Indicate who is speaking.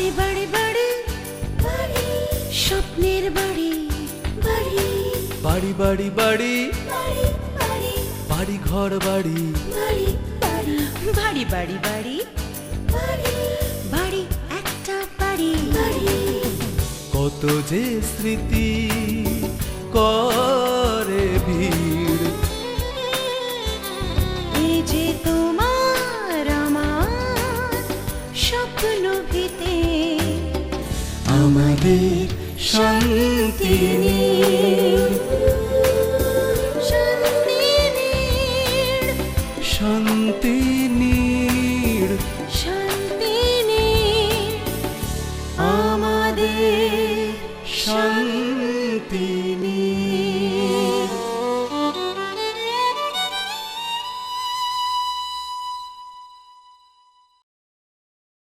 Speaker 1: বাড়ি বাড়ি বাড়ি বাড়ি, স্বপ্নের বাড়ি বাড়ি,
Speaker 2: বাড়ি বাড়ি বাড়ি
Speaker 1: বাড়ি বাড়ি,
Speaker 2: বাড়ি ঘর বাড়ি,
Speaker 1: বাড়ি বাড়ি, বাড়ি বাড়ি বাড়ি বাড়ি, বাড়ি একটা বাড়ি বাড়ি।
Speaker 2: কত যে স্মৃতি করে ভিড়,
Speaker 1: এই যে তোমার আমার স্বপ্ন ভিতে,
Speaker 2: আমাদের শান্তি নীড়,
Speaker 1: শান্তি নীড়,
Speaker 2: শান্তি নীড়,
Speaker 1: শান্তি নীড়,
Speaker 2: আমাদের শান্তি নীড়।